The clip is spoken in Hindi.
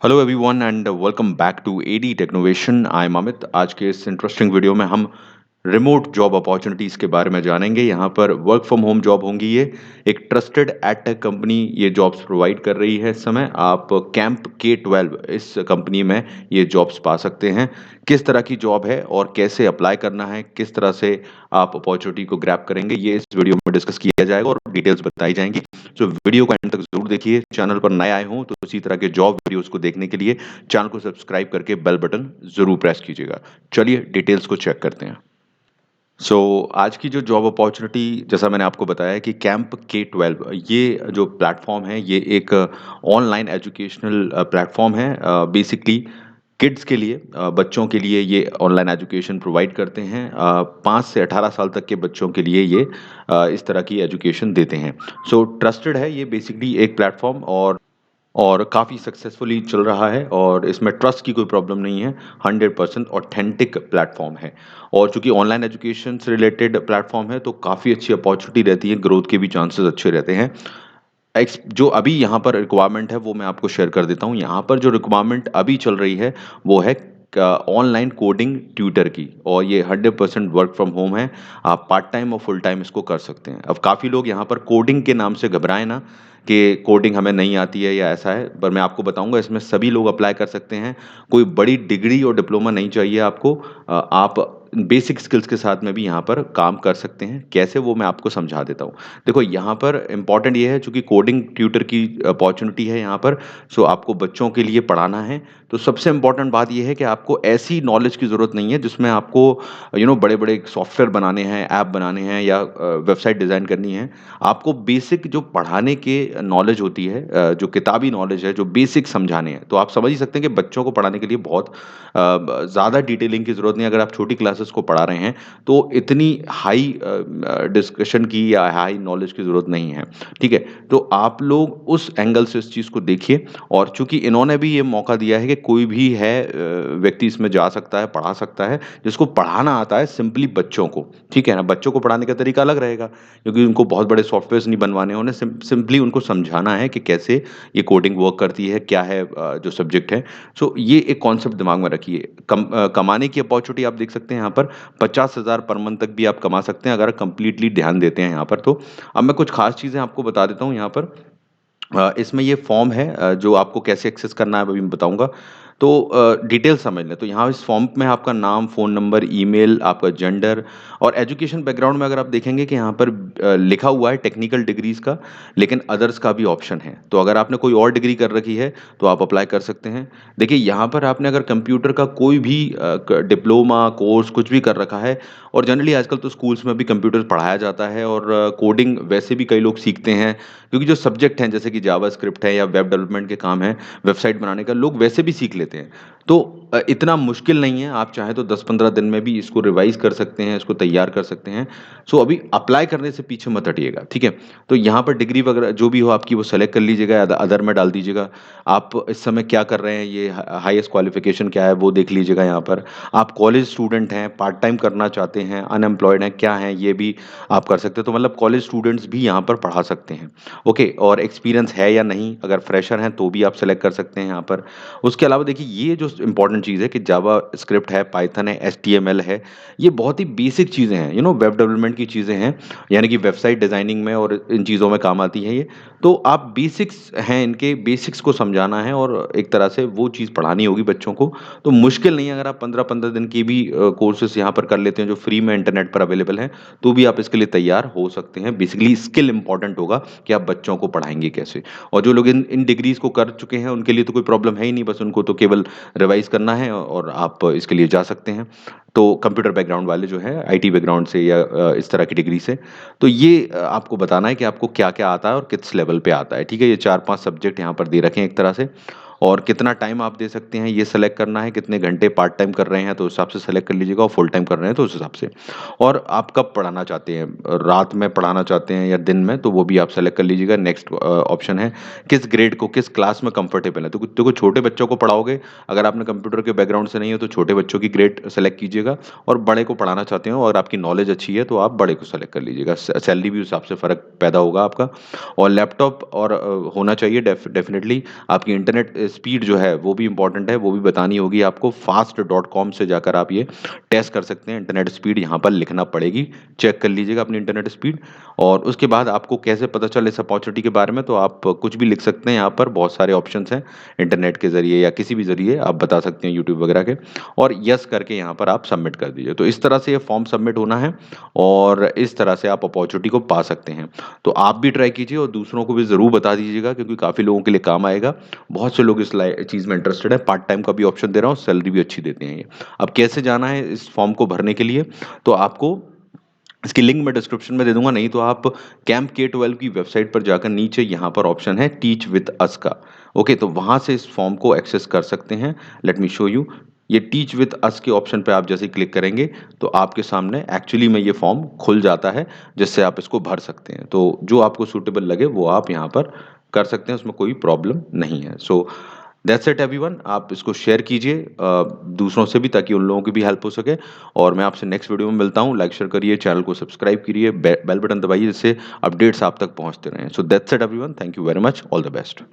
Hello everyone and welcome back to AD Technovation. I am Amit. आज के इस इंटरेस्टिंग वीडियो में हम रिमोट जॉब अपॉर्चुनिटीज़ के बारे में जानेंगे। यहाँ पर वर्क फ्रॉम होम जॉब होंगी। ये एक ट्रस्टेड एडटेक कंपनी ये जॉब्स प्रोवाइड कर रही है। इस समय आप कैंप K12 इस कंपनी में ये जॉब्स पा सकते हैं। किस तरह की जॉब है और कैसे अप्लाई करना है, किस तरह से आप अपॉर्चुनिटी को ग्रैब करेंगे, ये इस वीडियो में डिस्कस किया जाएगा और डिटेल्स बताई जाएंगी। तो वीडियो को एंड तक जरूर देखिए। चैनल पर नए आए हों तो इसी तरह के जॉब वीडियोस को देखने के लिए चैनल को सब्सक्राइब करके बेल बटन जरूर प्रेस कीजिएगा। चलिए डिटेल्स को चेक करते हैं। आज की जो जॉब अपॉर्चुनिटी, जैसा मैंने आपको बताया कि कैंप K12 ये जो प्लेटफॉर्म है, ये एक ऑनलाइन एजुकेशनल प्लेटफॉर्म है। बेसिकली किड्स के लिए, बच्चों के लिए ये ऑनलाइन एजुकेशन प्रोवाइड करते हैं। 5 से 18 साल तक के बच्चों के लिए ये इस तरह की एजुकेशन देते हैं। ट्रस्टेड है ये बेसिकली एक प्लेटफॉर्म, और काफ़ी सक्सेसफुली चल रहा है और इसमें ट्रस्ट की कोई प्रॉब्लम नहीं है। 100% ऑथेंटिक प्लेटफॉर्म है। और चूंकि ऑनलाइन एजुकेशन से रिलेटेड प्लेटफॉर्म है तो काफ़ी अच्छी अपॉर्चुनिटी रहती है, ग्रोथ के भी चांसेस अच्छे रहते हैं। जो अभी यहाँ पर रिक्वायरमेंट है वो मैं आपको शेयर कर देता हूँ। यहाँ पर जो रिक्वायरमेंट अभी चल रही है वो है ऑनलाइन कोडिंग ट्यूटर की, और ये 100% वर्क फ्रॉम होम है। आप पार्ट टाइम और फुल टाइम इसको कर सकते हैं। अब काफ़ी लोग यहाँ पर कोडिंग के नाम से घबराएं ना कि कोडिंग हमें नहीं आती है या ऐसा है, पर मैं आपको बताऊंगा इसमें सभी लोग अप्लाई कर सकते हैं। कोई बड़ी डिग्री और डिप्लोमा नहीं चाहिए आपको। आप बेसिक स्किल्स के साथ में भी यहाँ पर काम कर सकते हैं। कैसे, वो मैं आपको समझा देता हूँ। देखो, यहाँ पर इम्पॉर्टेंट ये है, चूंकि कोडिंग ट्यूटर की अपॉर्चुनिटी है यहाँ पर, सो आपको बच्चों के लिए पढ़ाना है। तो सबसे इम्पॉर्टेंट बात ये है कि आपको ऐसी नॉलेज की ज़रूरत नहीं है जिसमें आपको बड़े बड़े सॉफ्टवेयर बनाने हैं, ऐप बनाने हैं या वेबसाइट डिज़ाइन करनी है। आपको बेसिक जो पढ़ाने के नॉलेज होती है, जो किताबी नॉलेज है, जो बेसिक समझाने हैं, तो आप समझ ही सकते हैं कि बच्चों को पढ़ाने के लिए बहुत ज़्यादा डिटेलिंग की ज़रूरत नहीं है। अगर आप छोटी क्लासेस को पढ़ा रहे हैं तो इतनी हाई डिस्कशन की या हाई नॉलेज की ज़रूरत नहीं है। ठीक है, तो आप लोग उस एंगल से इस चीज़ को देखिए। और चूंकि इन्होंने भी ये मौका दिया है कि कोई भी है व्यक्ति इसमें जा सकता है, पढ़ा सकता है, जिसको पढ़ाना आता है सिंपली बच्चों को। ठीक है ना, बच्चों को पढ़ाने का तरीका अलग रहेगा क्योंकि उनको बहुत बड़े सॉफ्टवेयर नहीं बनवाने, उन्हें सिंपली उनको समझाना है कि कैसे ये कोडिंग वर्क करती है, क्या है जो सब्जेक्ट है। ये एक कॉन्सेप्ट दिमाग में रखिए। कमाने की अपॉर्चुनिटी आप देख सकते हैं यहाँ पर 50,000 पर मंथ तक भी आप कमा सकते हैं अगर कंप्लीटली ध्यान देते हैं यहाँ पर। तो अब मैं कुछ खास चीज़ें आपको बता देता हूँ यहाँ पर। इसमें ये फॉर्म है, जो आपको कैसे एक्सेस करना है अभी मैं बताऊंगा। डिटेल समझ लें तो यहाँ इस फॉर्म में आपका नाम, फ़ोन नंबर, ईमेल, आपका जेंडर और एजुकेशन बैकग्राउंड में अगर आप देखेंगे कि यहाँ पर लिखा हुआ है टेक्निकल डिग्रीज का, लेकिन अदर्स का भी ऑप्शन है। तो अगर आपने कोई और डिग्री कर रखी है तो आप अप्लाई कर सकते हैं। देखिए, यहाँ पर आपने अगर कंप्यूटर का कोई भी डिप्लोमा कोर्स कुछ भी कर रखा है, और जनरली आजकल तो स्कूल्स में भी कंप्यूटर पढ़ाया जाता है और कोडिंग वैसे भी कई लोग सीखते हैं, क्योंकि जो सब्जेक्ट हैं जैसे कि जावास्क्रिप्ट है या वेब डेवलपमेंट के काम है, वेबसाइट बनाने का, लोग वैसे भी सीख लेते हैं। तो इतना मुश्किल नहीं है। आप चाहें तो 10-15 दिन में भी इसको रिवाइज कर सकते हैं, इसको तैयार कर सकते हैं। अभी अप्लाई करने से पीछे मत हटिएगा। ठीक है, तो यहाँ पर डिग्री वगैरह जो भी हो आपकी वो सेलेक्ट कर लीजिएगा, अदर में डाल दीजिएगा। आप इस समय क्या कर रहे हैं, ये हाईएस्ट क्वालिफिकेशन क्या है वो देख लीजिएगा। यहाँ पर आप कॉलेज स्टूडेंट हैं, पार्ट टाइम करना चाहते हैं, अनएम्प्लॉयड हैं, क्या हैं, ये भी आप कर सकते हैं। तो मतलब कॉलेज स्टूडेंट्स भी यहाँ पर पढ़ा सकते हैं। ओके, और एक्सपीरियंस है या नहीं, अगर फ्रेशर हैं तो भी आप सेलेक्ट कर सकते हैं यहाँ पर। उसके अलावा देखिए, ये जो इंपॉर्टेंट चीज़ है कि जावा स्क्रिप्ट है, पाइथन है, HTML है, ये बहुत ही बेसिक चीज़ें हैं, वेब डेवलपमेंट की चीज़ें हैं, यानी कि वेबसाइट डिज़ाइनिंग में और इन चीज़ों में काम आती हैं ये। तो आप बेसिक्स हैं, इनके बेसिक्स को समझाना है और एक तरह से वो चीज़ पढ़ानी होगी बच्चों को। तो मुश्किल नहीं है। अगर आप 15-15 दिन की भी कोर्सेज यहाँ पर कर लेते हैं जो फ्री में इंटरनेट पर अवेलेबल हैं, तो भी आप इसके लिए तैयार हो सकते हैं। बेसिकली स्किल इंपॉर्टेंट होगा कि आप बच्चों को पढ़ाएंगे कैसे। और जो लोग इन इन डिग्रीज को कर चुके हैं उनके लिए तो कोई प्रॉब्लम है ही नहीं, बस उनको तो केवल रिवाइज करना है और आप इसके लिए जा सकते हैं। तो कंप्यूटर बैकग्राउंड वाले जो है, IT बैकग्राउंड से या इस तरह की डिग्री से, तो ये आपको बताना है कि आपको क्या क्या आता है और किस लेवल पे आता है। ठीक है, ये 4-5 सब्जेक्ट यहाँ पर दे रखे हैं एक तरह से। और कितना टाइम आप दे सकते हैं ये सेलेक्ट करना है, कितने घंटे पार्ट टाइम कर रहे हैं तो उस हिसाब से सेलेक्ट कर लीजिएगा, और फुल टाइम कर रहे हैं तो उस हिसाब से। और आप कब पढ़ाना चाहते हैं, रात में पढ़ाना चाहते हैं या दिन में, तो वो भी आप सेलेक्ट कर लीजिएगा। नेक्स्ट ऑप्शन है किस ग्रेड को, किस क्लास में कंफर्टेबल है। तो देखो, छोटे बच्चों को पढ़ाओगे, अगर आपने कंप्यूटर के बैकग्राउंड से नहीं है तो छोटे बच्चों की ग्रेड सेलेक्ट कीजिएगा। और बड़े को पढ़ाना चाहते हो और आपकी नॉलेज अच्छी है तो आप बड़े को सेलेक्ट कर लीजिएगा। सैलरी भी उस हिसाब से फ़र्क पैदा होगा आपका। और लैपटॉप और होना चाहिए डेफिनेटली। आपकी इंटरनेट स्पीड जो है वो भी इंपॉर्टेंट है, वो भी बतानी होगी आपको। fast.com से जाकर आप ये टेस्ट कर सकते हैं। इंटरनेट स्पीड यहाँ पर लिखना पड़ेगी, चेक कर लीजिएगा अपनी इंटरनेट स्पीड। और उसके बाद आपको कैसे पता चले इस अपॉर्चुनिटी के बारे में, तो आप कुछ भी लिख सकते हैं। यहाँ पर बहुत सारे ऑप्शंस हैं, इंटरनेट के ज़रिए या किसी भी ज़रिए आप बता सकते हैं, यूट्यूब वगैरह के। और यस करके यहाँ पर आप सबमिट कर दीजिए। तो इस तरह से ये फॉर्म सबमिट होना है और इस तरह से आप अपॉर्चुनिटी को पा सकते हैं। तो आप भी ट्राई कीजिए और दूसरों को भी ज़रूर बता दीजिएगा, क्योंकि काफ़ी लोगों के लिए काम आएगा। बहुत से लोग इस चीज़ में इंटरेस्टेड है। पार्ट टाइम का भी ऑप्शन दे रहा हूँ, सैलरी भी अच्छी देते हैं ये। अब कैसे जाना है इस फॉर्म को भरने के लिए, तो आपको इसकी लिंक मैं डिस्क्रिप्शन में दे दूंगा, नहीं तो आप कैंप K-12 की वेबसाइट पर जाकर नीचे यहाँ पर ऑप्शन है टीच विद अस का। ओके, तो वहाँ से इस फॉर्म को एक्सेस कर सकते हैं। Let me show you. ये टीच विद अस के ऑप्शन पे आप जैसे ही क्लिक करेंगे तो आपके सामने एक्चुअली में ये फॉर्म खुल जाता है, जिससे आप इसको भर सकते हैं। तो जो आपको सूटेबल लगे वो आप यहाँ पर कर सकते हैं, उसमें कोई प्रॉब्लम नहीं है। So that's it everyone. आप इसको शेयर कीजिए दूसरों से भी, ताकि उन लोगों की भी हेल्प हो सके। और मैं आपसे नेक्स्ट वीडियो में मिलता हूँ। लाइक शेयर करिए, चैनल को सब्सक्राइब करिए, बेल बटन दबाइए, जिससे अपडेट्स आप तक पहुँचते रहें। So that's it everyone, thank you very much, all the best.